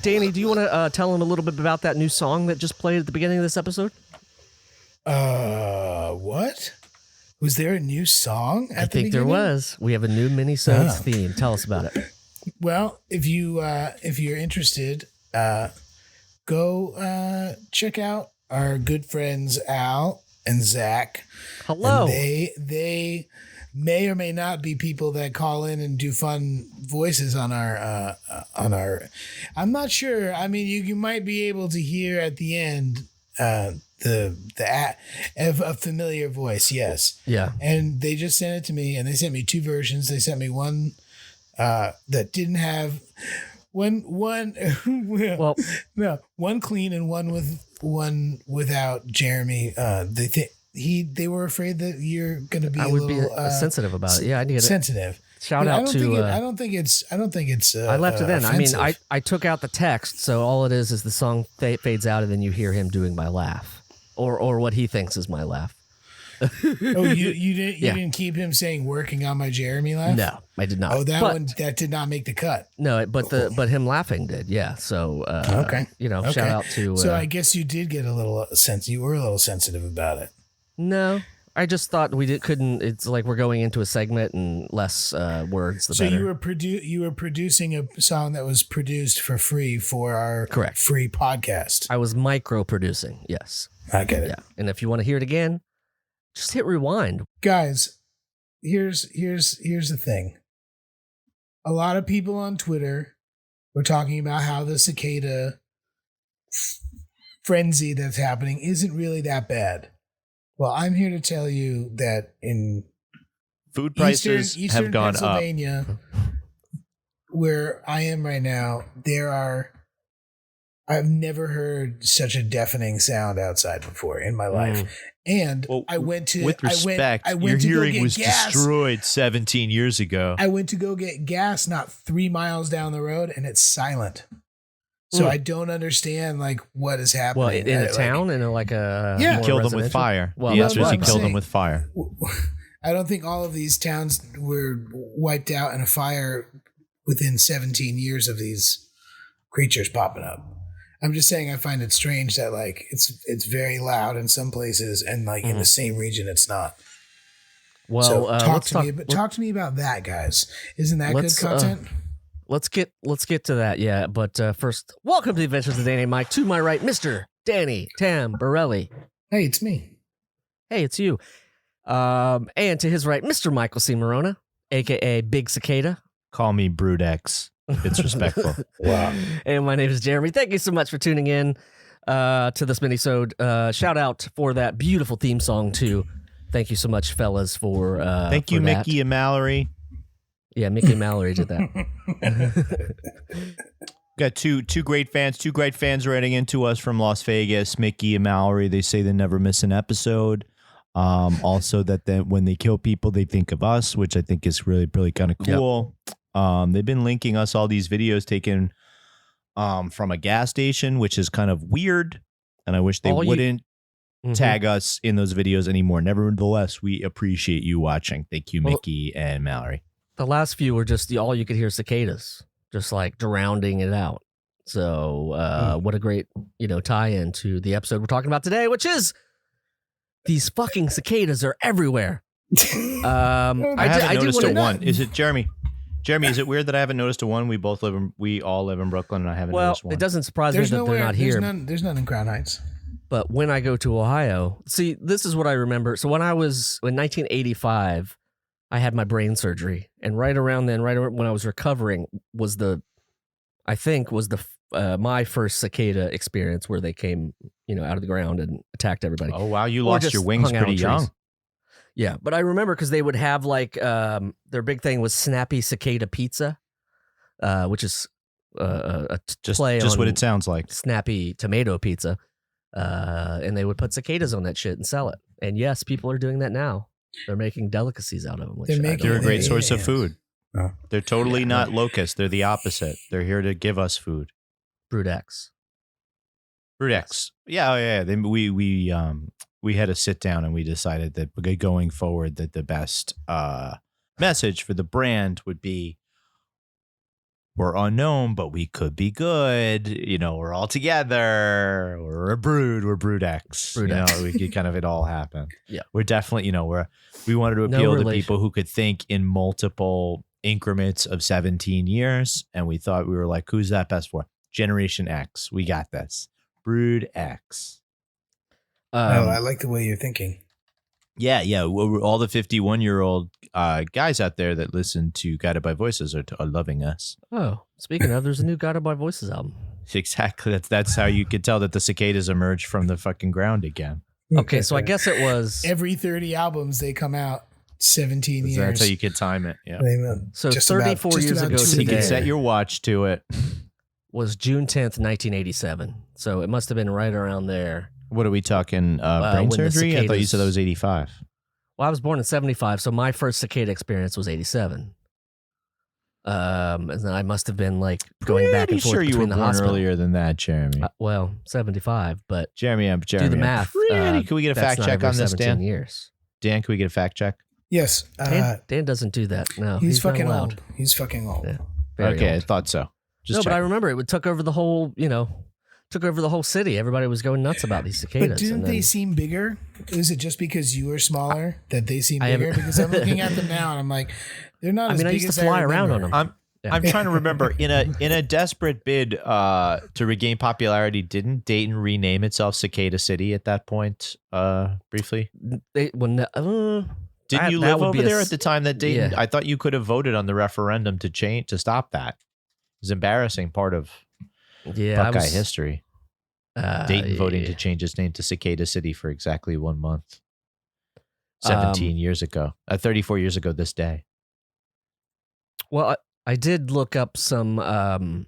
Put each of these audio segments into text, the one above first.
Danny, do you want to tell him a little bit about that new song that just played at the beginning of this episode? What? Was there a new song at the beginning? There was. We have a new Minisode theme. Tell us about it. Well, if you're interested, go check out our good friends Al and Zach. Hello. And they may or may not be people that call in and do fun voices on our I'm not sure. I mean, you might be able to hear at the end a familiar voice. Yes. Yeah. And they just sent it to me, and they sent me two versions. They sent me one that didn't have one clean and one without Jeremy. They were afraid that you're going to be a little sensitive about it. Yeah, I get it. Sensitive. Shout out to. I don't think it's. I left it in. Offensive. I mean, I took out the text, so all it is the song fades out, and then you hear him doing my laugh, or what he thinks is my laugh. Oh, you didn't keep him saying "working on my Jeremy" laugh? No, I did not. Oh, that did not make the cut. No, but him laughing did. Yeah. So okay. Shout out to. So I guess you did get a little sense. You were a little sensitive about it. No, I just thought couldn't. It's like we're going into a segment and less words. So you were producing a song that was produced for free for our free podcast. I was micro producing. Yes, I get it. Yeah, and if you want to hear it again, just hit rewind. Guys, here's the thing. A lot of people on Twitter were talking about how the cicada frenzy that's happening isn't really that bad. Well, I'm here to tell you that in food prices Eastern have gone Pennsylvania, where I am right now, I've never heard such a deafening sound outside before in my life. And I went to with respect, your hearing was destroyed 17 years ago. I went to go get gas not 3 miles down the road, and it's silent. So I don't understand what is happening. Well, in a town, in a he killed them with fire. Well, the answer is he killed them with fire. I don't think all of these towns were wiped out in a fire within 17 years of these creatures popping up. I'm just saying I find it strange that it's very loud in some places and in the same region it's not. Well, so talk to me about that, guys. Isn't that good content? Let's get to that, yeah. But first, welcome to the Adventures of Danny and Mike. To my right, Mr. Danny Tamberelli. Hey, it's me. Hey, it's you. And to his right, Mr. Michael C. Maronna, a.k.a. Big Cicada. Call me Brood X. It's respectful. Wow. And my name is Jeremy. Thank you so much for tuning in to this minisode. Shout out for that beautiful theme song, too. Thank you so much, fellas, for Thank you, that. Mickey and Mallory. Yeah, Mickey and Mallory did that. Got two great fans writing into us from Las Vegas. Mickey and Mallory, they say they never miss an episode. Also that when they kill people, they think of us, which I think is really, really kind of cool. Yep. They've been linking us all these videos taken from a gas station, which is kind of weird. And I wish they wouldn't tag us in those videos anymore. Nevertheless, we appreciate you watching. Thank you, Mickey and Mallory. The last few were just all you could hear cicadas, just drowning it out. So what a great, tie-in to the episode we're talking about today, which is these fucking cicadas are everywhere. I haven't noticed a one. Is it Jeremy? Jeremy, is it weird that I haven't noticed a one? We all live in Brooklyn, and I haven't noticed one. It doesn't surprise me that they're not here. There's none in Crown Heights. But when I go to Ohio, see, this is what I remember. So when I was in 1985. I had my brain surgery, and right around then, when I was recovering, was my first cicada experience where they came, out of the ground and attacked everybody. Oh wow, you lost your wings pretty young. Yeah, but I remember because they would have their big thing was snappy cicada pizza, which is just play on what it sounds like, snappy tomato pizza, and they would put cicadas on that shit and sell it. And yes, people are doing that now. They're making delicacies out of them. They're a great source of food. Oh. They're totally not locusts. They're the opposite. They're here to give us food. Brood X. Yeah. We had a sit down and we decided that going forward that the best message for the brand would be we're unknown, but we could be good. We're all together. We're a brood. We're Brood X. Brood X. We could kind of it all happen. Yeah. We're definitely, we wanted to No appeal to relation. people who could think in multiple increments of 17 years. And we thought we were like, who's that best for? Generation X. We got this. Brood X. I like the way you're thinking. Yeah. All the 51-year-old guys out there that listen to Guided by Voices are loving us. Oh, speaking of, there's a new Guided by Voices album. Exactly. That's how you could tell that the cicadas emerged from the fucking ground again. Okay, so I guess it was every 30 albums they come out 17 years. That's how you could time it. Yeah. so Just 34 about- years just ago about So you can today set your watch to it. was June 10th, 1987. So it must have been right around there. What are we talking? Brain when the surgery? I thought you cicadas- said that was 85. Well, I was born in 75, so my first cicada experience was 87. And then I must have been like going back and Pretty forth sure you were between the born hospital. earlier than that, Jeremy. Well, 75, but Jeremy. do the math. Can we get a that's fact not check over on this, 17 Dan? years. Dan, can we get a fact check? Yes. Dan doesn't do that. No, he's not fucking allowed. old. He's fucking old. Yeah. Very Okay, I old. thought so. Just No, but I check. remember it took over the whole, took over the whole city. Everybody was going nuts about these cicadas. But didn't and they then- seem bigger? Is it just because you were smaller that they seem I am- bigger? Because I'm looking at them now and I'm like, they're not I as mean, I big used to as fly around remember. on them. I'm trying to remember in a desperate bid to regain popularity, didn't Dayton rename itself Cicada City at that point? Briefly, Didn't didn't you live over there at the time that Dayton? Yeah. I thought you could have voted on the referendum to stop that. It was embarrassing part of Buckeye history. Dayton voting to change its name to Cicada City for exactly 1 month. 17 years ago. 34 years ago this day. Well, I did look up some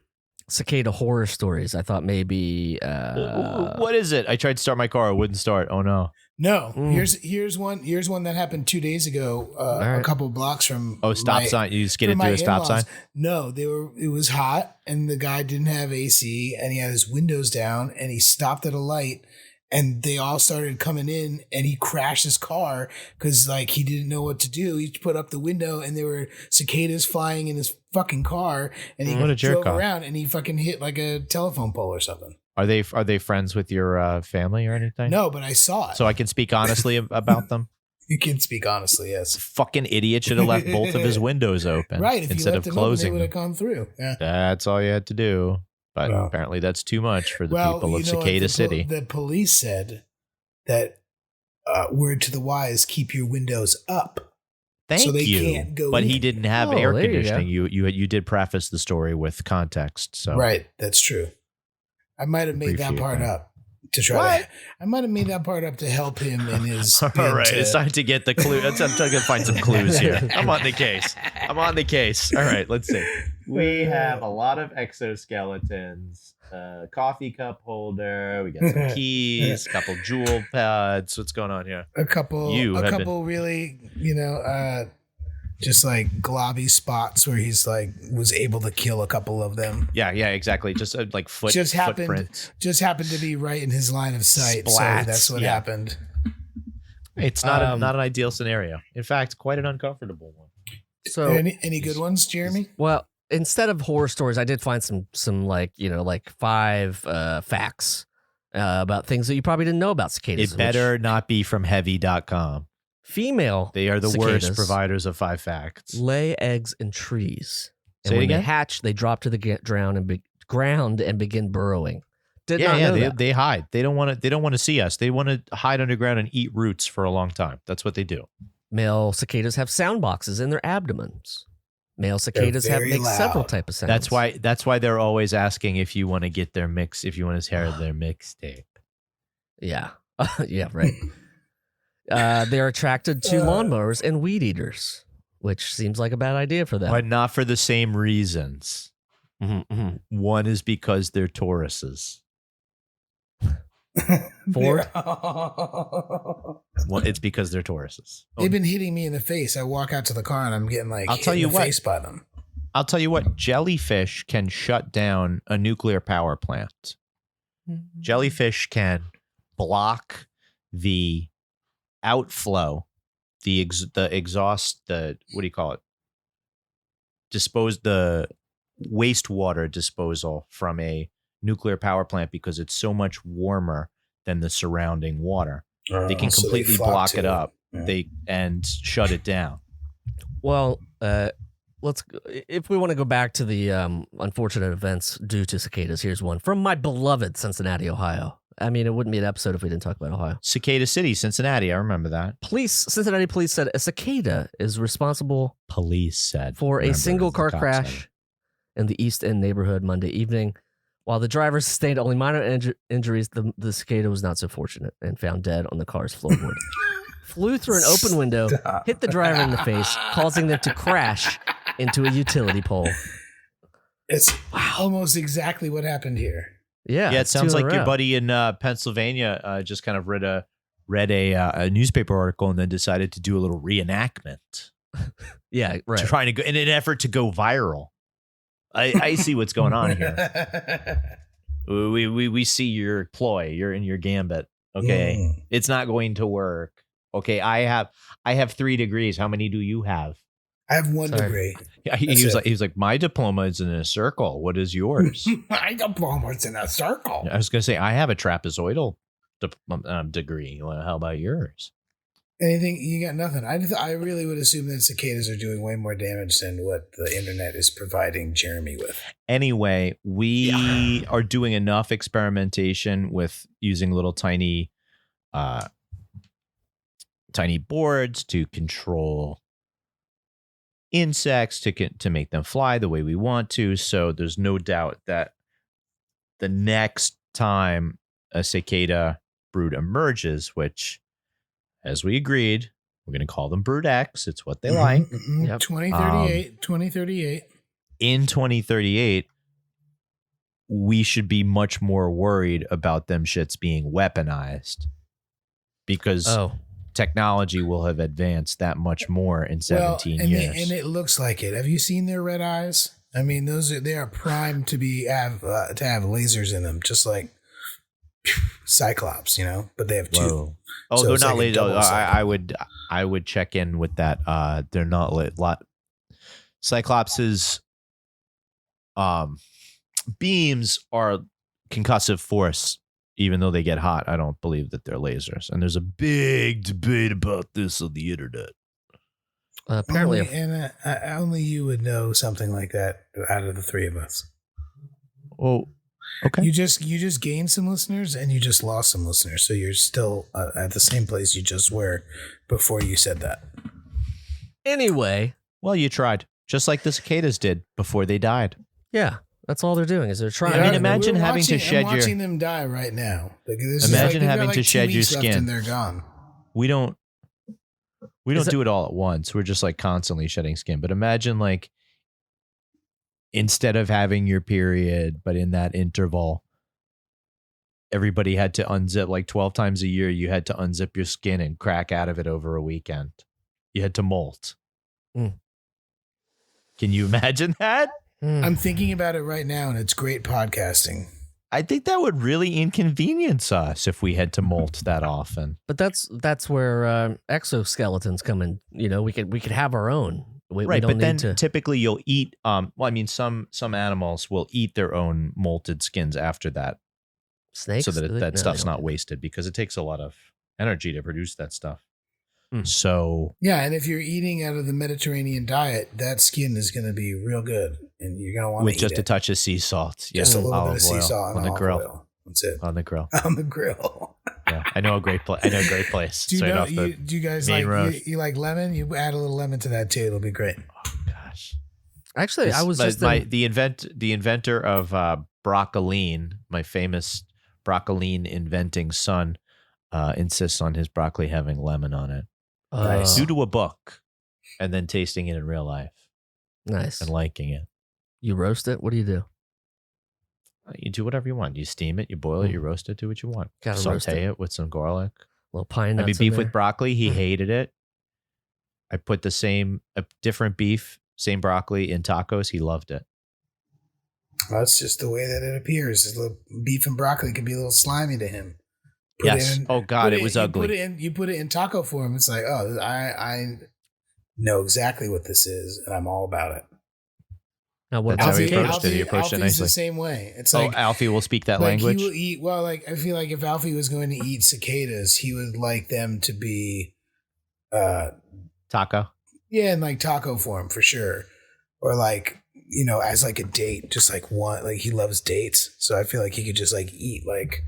cicada horror stories. I thought maybe. What is it? I tried to start my car. It wouldn't start. Oh, no. No, Mm. here's one that happened 2 days ago, right. a couple blocks from. Oh, stop my- sign. You skidded from through my a stop in-laws. sign? No, it was hot and the guy didn't have AC and he had his windows down and he stopped at a light and they all started coming in and he crashed his car because like he didn't know what to do. He put up the window and there were cicadas flying in his fucking car and he What a jerk drove off. around and he fucking hit like a telephone pole or something. Are they friends with your family or anything? No, but I saw it. So I can speak honestly about them? You can speak honestly, yes. Fucking idiot should have left both of his windows open Right, if instead you of left it open, they closing would have them. come through. Yeah. That's all you had to do. But Well. apparently that's too much for the people of you know, Cicada City. The police said that word to the wise, keep your windows up. Thank so they you. can't go But in. he didn't have Oh, air there you go. conditioning. You did preface the story with context. So Right, that's true. I might have made that Appreciate part that. up to try. What? I might have made that part up to help him in his. All bid right, to- it's time to get the clue. I'm trying to find some clues here. I'm on the case. All right, let's see. We have a lot of exoskeletons, coffee cup holder. We got some keys, a couple jewel pads. What's going on here? a couple, You a have couple really, just like globby spots where he's like was able to kill a couple of them. Yeah, exactly. Just like Just happened. footprints. Just happened to be right in his line of sight. Splats, So that's what yeah. happened. It's not an ideal scenario. In fact, quite an uncomfortable one. So, Any good ones, Jeremy? well, instead of horror stories, I did find some like 5 facts about things that you probably didn't know about cicadas. It better not be from heavy.com. Female They are the cicadas worst providers of 5 facts. lay eggs in trees. And Say it when they again? hatch, they drop to the ground and begin burrowing. Did not know that. They hide. They don't want to see us. They want to hide underground and eat roots for a long time. That's what they do. Male cicadas have sound boxes in their abdomens. Male cicadas very make several loud. type of sounds. That's why they're always asking if you want to get their mix, if you want to hear their mixtape. Yeah. Yeah, right. They're attracted to lawnmowers and weed eaters, which seems like a bad idea for them. But not for the same reasons. Mhm. One is because they're Tauruses. Ford? Well, it's because they're Tauruses. They've been hitting me in the face. I walk out to the car and I'm getting like I'll hit tell in you the what. face by them. I'll tell you what, jellyfish can shut down a nuclear power plant. Jellyfish can block the outflow, the exhaust, what do you call it? wastewater disposal from a nuclear power plant because it's so much warmer than the surrounding water. They can So completely flock block to it up. Yeah. And shut it down. Well, if we want to go back to the unfortunate events due to cicadas, here's one from my beloved Cincinnati, Ohio. I mean, it wouldn't be an episode if we didn't talk about Ohio. Cicada City, Cincinnati. I remember that. Cincinnati police said a cicada is responsible Police said for a single car the cops crash in the East End neighborhood Monday evening. While the driver sustained only minor injuries, the cicada was not so fortunate and found dead on the car's floorboard. Flew through an open window, hit the driver in the face, causing them to crash into a utility pole. It's almost exactly what happened here. Yeah, it sounds like your buddy in Pennsylvania just kind of read a newspaper article and then decided to do a little reenactment. Yeah, right. Trying to go in an effort to go viral. I see what's going on here. We see your ploy. You're in your gambit. Okay, It's not going to work. Okay, I have 3 degrees. How many do you have? I have 1 degree. Yeah, he was like, my diploma is in a circle. What is yours? My diploma is in a circle. I was going to say, I have a trapezoidal degree. Well, how about yours? Anything? You got nothing. I really would assume that cicadas are doing way more damage than what the internet is providing Jeremy with. Anyway, we are doing enough experimentation with using little tiny boards to control insects to make them fly the way we want to. So there's no doubt that the next time a cicada brood emerges, which, as we agreed, we're going to call them Brood X. It's what they like. Mm-hmm. Yep. 2038. In 2038, we should be much more worried about them shits being weaponized because technology will have advanced that much more in 17 years. And it looks like it. Have you seen their red eyes? I mean, they are primed to have lasers in them, just like Cyclops, but they have 2. Whoa. Oh, so they're not like lasers. I would check in with that. They're not lit. Cyclops's beams are concussive force. Even though they get hot, I don't believe that they're lasers. And there's a big debate about this on the internet. Apparently, only you would know something like that out of the 3 of us. Oh, okay. You just gained some listeners and you just lost some listeners, so you're still at the same place you just were before you said that. Anyway, well, you tried, just like the cicadas did before they died. Yeah. That's all they're doing is they're trying. I mean, imagine having to shed I'm watching them die right now. Imagine having to shed your skin. And they're gone. We don't do it all at once. We're just like constantly shedding skin. But imagine like instead of having your period, but in that interval, everybody had to unzip like 12 times a year. You had to unzip your skin and crack out of it over a weekend. You had to molt. Can you imagine that? I'm thinking about it right now, and it's great podcasting. I think that would really inconvenience us if we had to molt that often. But that's where exoskeletons come in. We could have our own. We don't but then need to... typically you'll eat. Some animals will eat their own molted skins after that. Snakes, so that stuff's not wasted because it takes a lot of energy to produce that stuff. So yeah, and if you're eating out of the Mediterranean diet, that skin is going to be real good, and you're going to want to eat with just a touch of sea salt, just a little bit of sea salt on the grill. Oil. That's it. On the grill. On the grill. Yeah, I know a great place. Do you guys like you like lemon? You add a little lemon to that too; it'll be great. Oh gosh! Actually, I was the inventor of broccoline, my famous broccoline inventing son, insists on his broccoli having lemon on it. Nice. Due to a book, and then tasting it in real life. Nice. And liking it. You roast it? What do you do? You do whatever you want. You steam it, you boil it, you roast it, do what you want. Gotta saute it with some garlic. A little pine nuts. Beef with broccoli. He hated it. I put a different beef, same broccoli in tacos. He loved it. Well, that's just the way that it appears. Beef and broccoli can be a little slimy to him. Oh God, it was ugly. You put it in taco form. It's like, I know exactly what this is, and I'm all about it. Now, what That's how about he cicadas? approached it. He approached it Alfie's nicely. the same way. It's Oh, like Alfie will speak that like language. he will eat. Well, like I feel like if Alfie was going to eat cicadas, he would like them to be, Taco. yeah, in like taco form for sure, or like as like a date, just like one. Like he loves dates, so I feel like he could just like eat like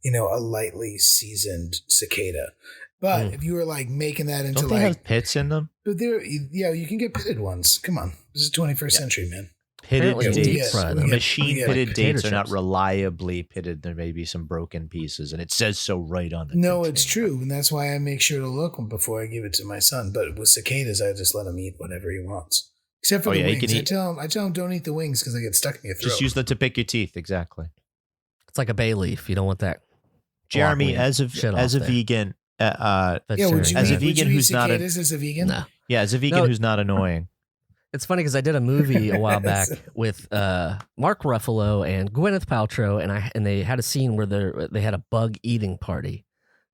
a lightly seasoned cicada. But if you were like making that into Don't they have pits in them? but there, yeah, you can get pitted ones. Come on, this is 21st century, man. Pitted Apparently dates. deep fry them. Machine Yeah, pitted like dates are potato not chips. reliably pitted. There may be some broken pieces, and it says so right on the No, container. it's true, and that's why I make sure to look before I give it to my son. But with cicadas, I just let him eat whatever he wants, except for Oh, the yeah, he wings. can I eat- tell him don't eat the wings because they get stuck in your throat. Just use them to pick your teeth. Exactly. It's like a bay leaf. You don't want that. Jeremy, blocking as a shit as off a there. vegan, yeah, would you As a eat, vegan would you eat who's not a- cicadas as a vegan? No. yeah, as a vegan No. who's not annoying. It's funny because I did a movie a while back with Mark Ruffalo and Gwyneth Paltrow, and they had a scene where they had a bug eating party,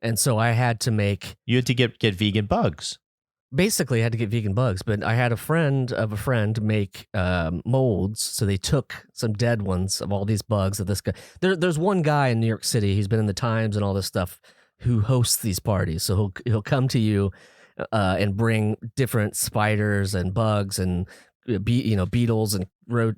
and so I had to make You had to get vegan bugs. basically I had to get vegan bugs, but I had a friend of a friend make molds, so they took some dead ones of all these bugs of this guy. There's one guy in New York City, he's been in the Times and all this stuff, who hosts these parties. So he'll come to you and bring different spiders and bugs and beetles and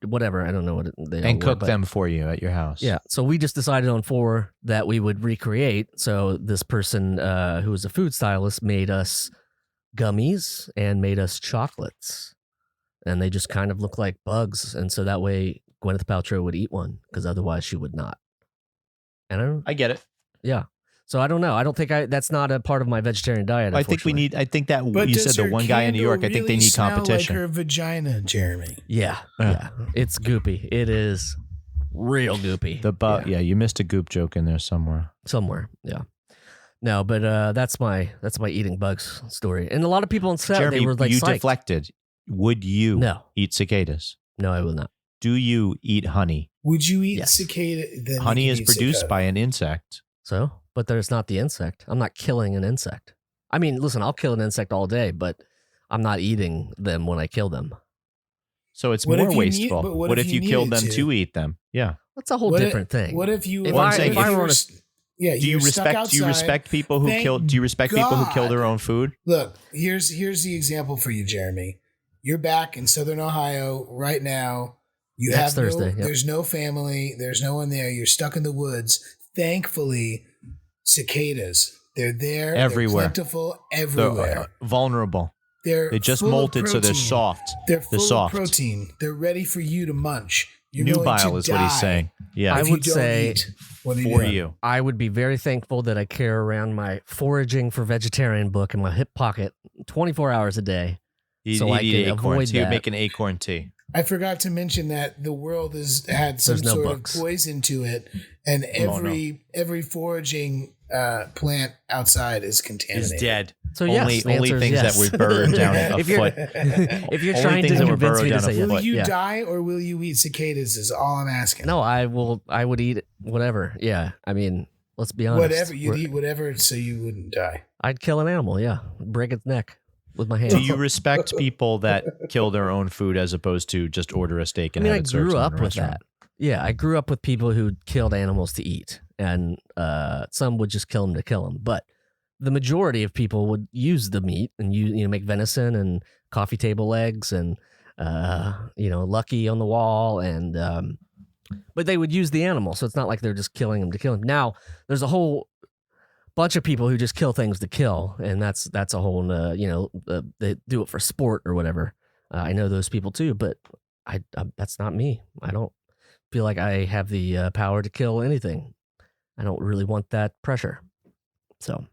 whatever. I don't know what they all And were, cook but- them for you at your house. Yeah. So we just decided on 4 that we would recreate. So this person who was a food stylist made us gummies and made us chocolates. And they just kind of look like bugs. And so that way Gwyneth Paltrow would eat one because otherwise she would not. And I don't, I get it. yeah. So I don't know. I don't think that's not a part of my vegetarian diet. I think we need. I think that But you does said the her one guy in New candle York. I think they really need smell competition. Like her vagina, Jeremy. Yeah. Yeah. It's goopy. It is real goopy. Yeah, you missed a goop joke in there somewhere. Somewhere. Yeah. No, but that's my eating bugs story. And a lot of people on set, Jeremy, they were like, you psyched. deflected. Would you No. eat cicadas? No, I will not. Do you eat honey? Would you eat Yes. cicada? Then Honey you is could eat produced cicada. by an insect. So, but there's not the insect. I'm not killing an insect. I mean, listen, I'll kill an insect all day, but I'm not eating them when I kill them. So it's What more if you need- wasteful. but what if you killed them needed to eat them? Yeah. That's a whole What if- different thing. What if you? If Well, I'm what saying if if- you were on a- yeah, Do you you're stuck respect? Do you outside. respect people who Thank kill? Do you respect people who kill God. their own food? Look, here's the example for you, Jeremy. You're back in Southern Ohio right now. You Next have Thursday, yep. There's no family. There's no one there. You're stuck in the woods. Thankfully, cicadas. They're there. Everywhere. They're plentiful They're everywhere. vulnerable. They're They just full of molted, so they're protein. soft. They're They're full soft. of protein. They're ready for you to munch. You're going Nubile to is what he's die saying. Yeah, I if you would don't say eat. What are for doing? you. I would be very thankful that I carry around my foraging for vegetarian book in my hip pocket 24 hours a day. He'd, So he'd I eat can acorns. avoid He would that. make an acorn tea. I forgot to mention that the world has had some There's no sort books. of poison to it, and Oh, no. every foraging plant outside is He's contaminated. dead. So yes, only the answer is things yes. that were burrowed down a If you're- foot. If you're Only trying things to that were convince burrowed me to down say a yes, Will you yeah. die or will you eat cicadas? Is all I'm asking. No, I would eat whatever. Yeah, I mean, let's be honest. Whatever you'd eat, whatever, so you wouldn't die. I'd kill an animal. Yeah, break its neck with my hands. Do you respect people that kill their own food as opposed to just order a steak I and mean, have I it served grew in a up with restaurant? that. Yeah, I grew up with people who killed animals to eat, and some would just kill them to kill them. But the majority of people would use the meat and make venison and coffee table legs and lucky on the wall, and but they would use the animal, so it's not like they're just killing them to kill them. Now there's a whole bunch of people who just kill things to kill, and that's a whole they do it for sport or whatever. I know those people too, but I that's not me. I don't feel like I have the power to kill anything. I don't really want that pressure. So,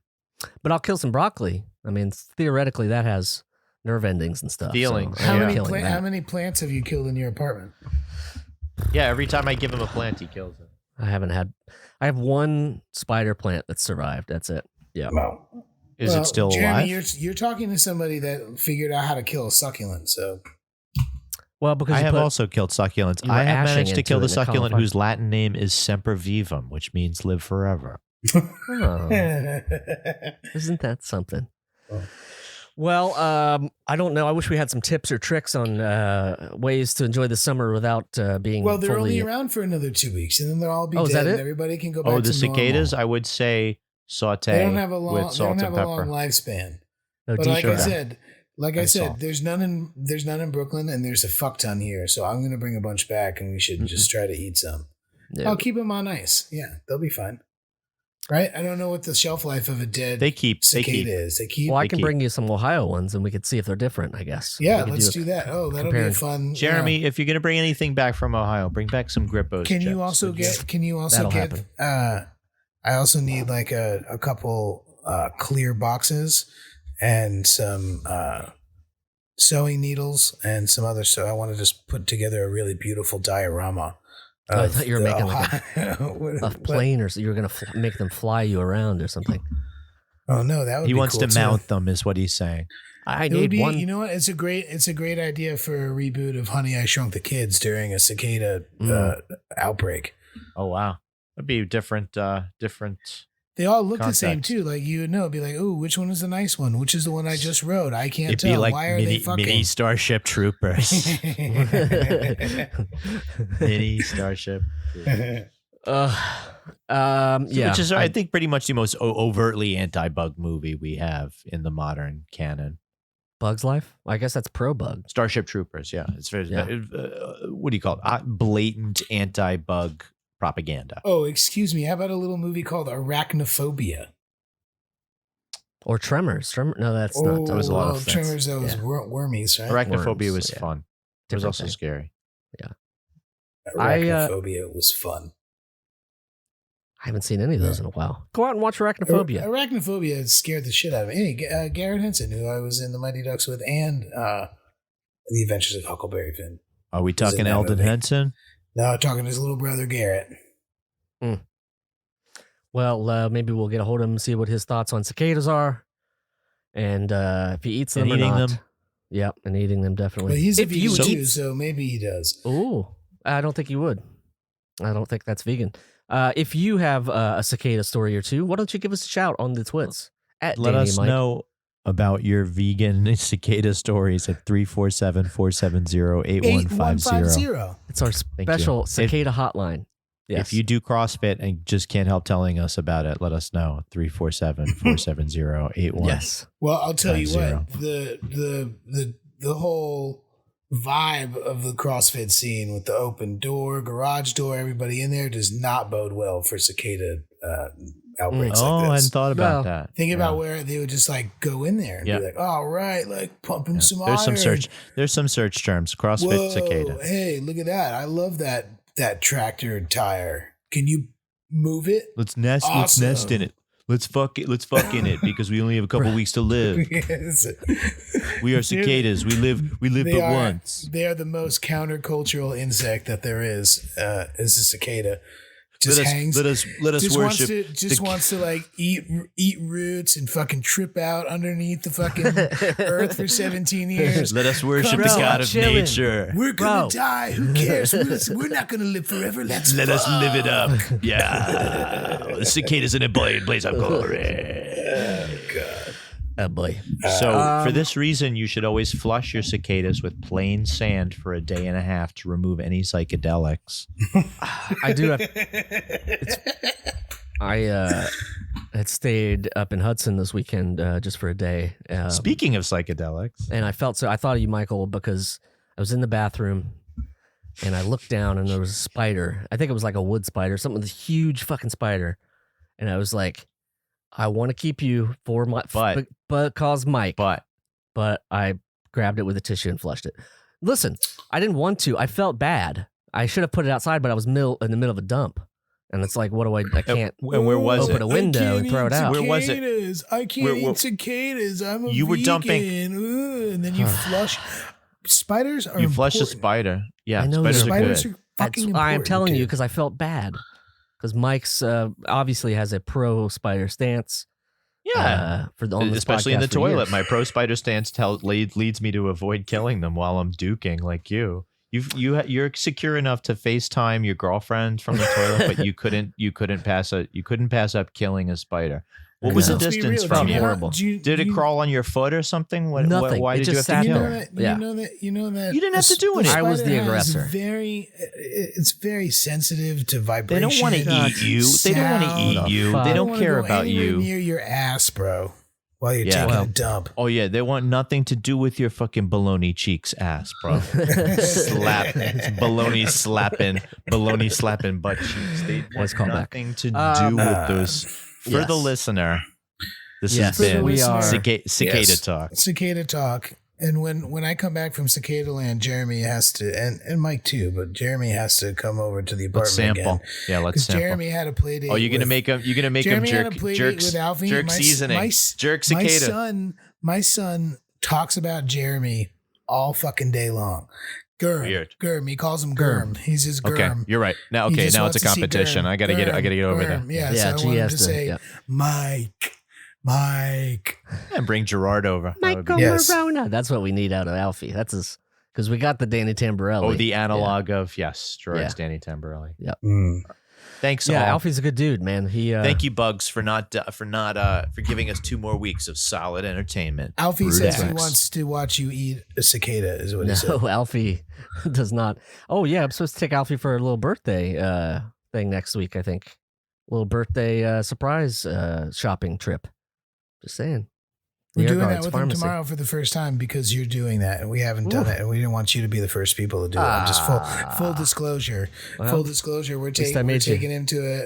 but I'll kill some broccoli. I mean, theoretically, that has nerve endings and stuff. Feelings. So How I'm Yeah. many killing that. how many plants have you killed in your apartment? Yeah, every time I give him a plant, he kills it. I have one spider plant that survived. That's it. Yeah. Well, Is it still Jeremy, alive? You're talking to somebody that figured out how to kill a succulent. So Well, because I you have put, also killed succulents. you were I have ashing managed to into kill it the in a succulent cauliflower. whose Latin name is Semper Vivum, which means live forever. Oh, isn't that something? Well, I don't know. I wish we had some tips or tricks on ways to enjoy the summer without being. Well, they're fully... only around for another 2 weeks, and then they'll all be is dead. that And it? everybody can go back. Oh, the to cicadas. normal. I would say saute They don't have a long. with They salt don't have and a pepper. long lifespan. No, But deep like sugar. I said, salt. there's none in Brooklyn, and there's a fuck ton here. So I'm gonna bring a bunch back, and we should just try to eat some. Yeah. I'll keep them on ice. Yeah, they'll be fine. Right? I don't know what the shelf life of a dead cicada is. They keep. Well, I can bring you some Ohio ones, and we could see if they're different. I guess. Yeah, We could let's do that. Oh, that'll be a fun. Jeremy, if you're going to bring anything back from Ohio, bring back some Grippos. Can you chips, also would get? Can you also That'll get? happen. I also need like a couple clear boxes and some sewing needles and some other. So I want to just put together a really beautiful diorama. I thought you were making like Ohio. a plane, or so you were gonna make them fly you around or something. Oh no, that would He be wants cool to mount them, is what he's saying. I It would need be, one. you know what? It's a great idea for a reboot of Honey, I Shrunk the Kids during a cicada outbreak. Oh wow, that'd be different. They all look the same Context. too. Like you would know, it'd be like, "Ooh, which one is the nice one? Which is the one I just rode? I can't It'd tell. be like Why are they mini fucking?" Starship Troopers. Mini Starship. Troopers. Yeah, Which is, I think, pretty much the most overtly anti-bug movie we have in the modern canon. Bug's Life. I guess that's pro bug. Starship Troopers, yeah. It's very, Yeah. what do you call it? Blatant anti-bug propaganda. Oh, excuse me. How about a little movie called Arachnophobia? Or Tremors. No, that's not. That was a lot of offense. Tremors. Those Yeah. wormies, right? Arachnophobia Worms, was yeah. fun. It was Different also thing. scary. Arachnophobia was fun. I haven't seen any of those in a while. Go out and watch Arachnophobia. Arachnophobia scared the shit out of me. Hey, Garrett Henson, who I was in the Mighty Ducks with, and The Adventures of Huckleberry Finn. Are we Was in talking that Eldon movie. Henson? No, talking to his little brother Garrett. Well, maybe we'll get a hold of him and see what his thoughts on cicadas are, and if he eats them And or eating not. them. Yep, and eating them definitely. But he's a If you vegan too, eat- so maybe he does. Ooh, I don't think you would. I don't think that's vegan. If you have a cicada story or two, why don't you give us a shout on the twits? At Let Danny us Mike. know about your vegan cicada stories at 347-470-8150. It's our you. special cicada hotline. Yes. If you do CrossFit and just can't help telling us about it, let us know. 347-470-8150. Yes. Well, I'll tell you 50. what, the whole vibe of the CrossFit scene with the open door, garage door, everybody in there does not bode well for cicada outbreaks Oh, like I this. hadn't thought about Well, that. Think Yeah. about where they would just like go in there and Yeah. be like, all right, like pumping some There's some iron. search. There's some search terms. CrossFit Whoa, cicada. hey, look at that. I love that tractor tire. Can you move it? Let's nest. Awesome. Let's nest in it. Let's fuck it. Let's fuck in it because we only have a couple weeks to live. Yes. We are cicadas. We live They but are, once. They are the most countercultural insect that there is a cicada. Just hangs. Let us just worship. wants to like eat roots and fucking trip out underneath the fucking earth for 17 years. Let us worship Come the on, God of chillin'. nature. We're gonna Bro. die. Who cares? We're not gonna live forever. Let's Let us live it fuck. up. Yeah. The cicadas in a blaze of glory. Oh god. Oh boy. So, for this reason, you should always flush your cicadas with plain sand for a day and a half to remove any psychedelics. I do have. I had stayed up in Hudson this weekend just for a day. Speaking of psychedelics, And I thought of you, Michael, because I was in the bathroom and I looked down and there was a spider. I think it was like a wood spider, something with a huge fucking spider. And I was like, I want to keep you for my, but cause Mike. But I grabbed it with a tissue and flushed it. Listen, I didn't want to. I felt bad. I should have put it outside, but I was in the middle of a dump. And it's like, what do I can't. and where was Open it? a window and throw it out. Where was it? Cicadas. I can't eat cicadas. I'm a You were vegan. dumping- Ooh, and then you flush. Spiders are You flush a important. spider. Yeah, I know spiders are Spiders good. are fucking I'm important. telling you dude. because I felt bad. Because Mike's obviously has a pro spider stance. Yeah. For on this Especially in the podcast for toilet. years. My pro spider stance leads me to avoid killing them while I'm duking like you. You're secure enough to FaceTime your girlfriend from the toilet, but you couldn't pass up killing a spider. What was the Let's be distance real, from do you? Horrible. Did it crawl on your foot or something? Nothing. Why It did you have just sat to kill there. it? Yeah. You know that You didn't have to do anything. I was the spider has aggressor. It's very sensitive to They vibration. don't want to eat you. They don't want to sound. eat you. Fuck. They They don't wanna care go about anywhere you. near your ass, bro, while you're Yeah. taking Well. a dump. Oh yeah, they want nothing to do with your fucking baloney cheeks ass, bro. baloney slapping butt cheeks. They Nice want callback. nothing to do with those. For the yes. listener, this Yes, has been we are- cicada Yes. talk. Cicada talk. And when I come back from Cicada Land, Jeremy has to, and Mike too, but Jeremy has to come over to the Let's apartment sample. again. Yeah, let's Because sample. Jeremy had a play date. Oh, you're gonna with- make him. You're gonna make him Jeremy had jerk. a play date Jerks. with Alfie. Jerk seasoning. Jerk My cicada. my son talks about Jeremy all fucking day long. Weird. Gurm. He calls him Gurm. He's his Gurm. Okay, you're right. Now, He okay, just now wants it's a to see competition. Gurm, I gotta get over Gurm. there. Yeah, Yeah, so I want him to G say, yeah. Mike. And bring Gerard over. That would be- Michael Yes. Maronna. That's what we need out of Alfie. That's his, because we got the Danny Tamberelli. Oh, the analog of Gerard's Yeah. Danny Tamberelli. Mm. Thanks, Yeah, all. Alfie's a good dude, man. He Thank you, Bugs, for giving us 2 more weeks of solid entertainment. Alfie Brood says he X. wants to watch you eat a cicada, is what he said. No, Alfie does not. Oh yeah, I'm supposed to take Alfie for a little birthday thing next week. I think little birthday surprise shopping trip. Just saying. We're The Air doing that Guards with Pharmacy. him tomorrow for the first time because you're doing that, and we haven't done it, and we didn't want you to be the first people to do it. I'm just full disclosure. Well, Full disclosure. We're least I taking made you.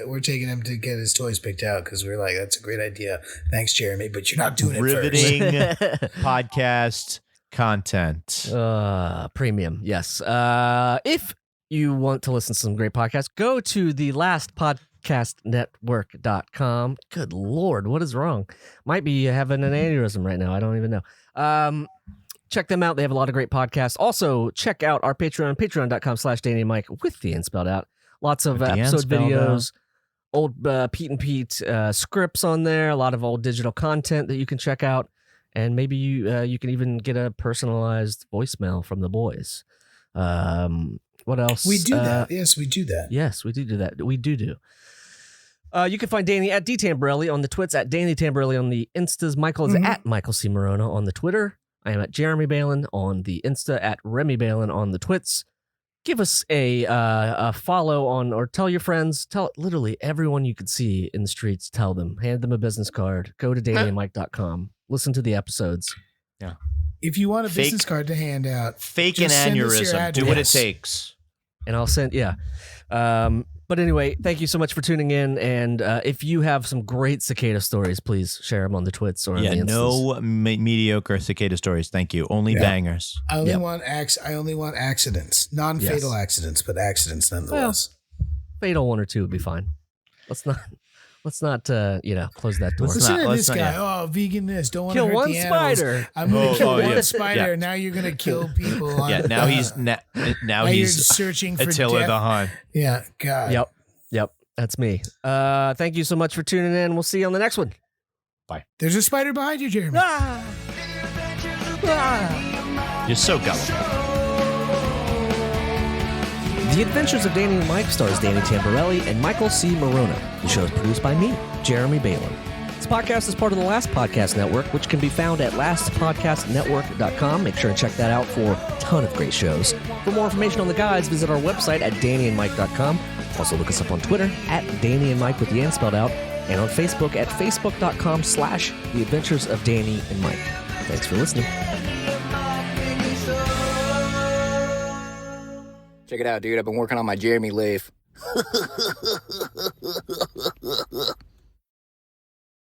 we're taking him to get his toys picked out because we're like, that's a great idea. Thanks, Jeremy, but you're not doing it Riveting first. podcast content. Premium, yes. If you want to listen to some great podcasts, go to the lastpodcastnetwork.com. Good Lord, what is wrong? Might be having an aneurysm right now. I don't even know. Check them out. They have a lot of great podcasts. Also, check out our Patreon, patreon.com/Danny and Mike with the N spelled out. Lots of With the N episode spelled videos, old Pete and Pete scripts on there, a lot of old digital content that you can check out. And maybe you can even get a personalized voicemail from the boys. What else? We do that. Yes, we do that. Yes, we do that. We do. You can find Danny at DTamberelli on the twits, at Danny Tamberelli on the Instas. Michael is at Michael C. Maronna on the Twitter. I am at Jeremy Balon on the Insta, at Remy Balon on the twits. Give us a follow on, or tell your friends, tell literally everyone you could see in the streets, tell them, hand them a business card, go to DannyandMike.com, listen to the episodes. Yeah. If you want a business card to hand out, Fake an just send us your aneurysm. Do what it address. takes. And I'll send, yeah. But anyway, thank you so much for tuning in. And if you have some great cicada stories, please share them on the twits or on the Instas. No mediocre cicada stories. Thank you. Only bangers. I only want accidents, non-fatal accidents, but accidents nonetheless. Fatal one or two would be fine. Let's not close that door. Listen to let's this not- guy. yeah. Oh, vegan this. Don't want to Kill hurt one the animals. spider. I'm going to kill one yeah. spider. Yeah. Now you're going to kill people. Yeah. Now he's now you're he's searching for Attila death. the Hun. Yeah, God. Yep. That's me. Thank you so much for tuning in. We'll see you on the next one. There's a spider behind you, Jeremy. You're so gullible. The Adventures of Danny and Mike stars Danny Tamberelli and Michael C. Maronna. The show is produced by me, Jeremy Balon. This podcast is part of the Last Podcast Network, which can be found at lastpodcastnetwork.com. Make sure and check that out for a ton of great shows. For more information on the guides, visit our website at dannyandmike.com. Also look us up on Twitter at Danny and Mike with the N spelled out, and on Facebook at facebook.com/The Adventures of Danny and Mike. Thanks for listening. Check it out, dude. I've been working on my Jeremy lathe.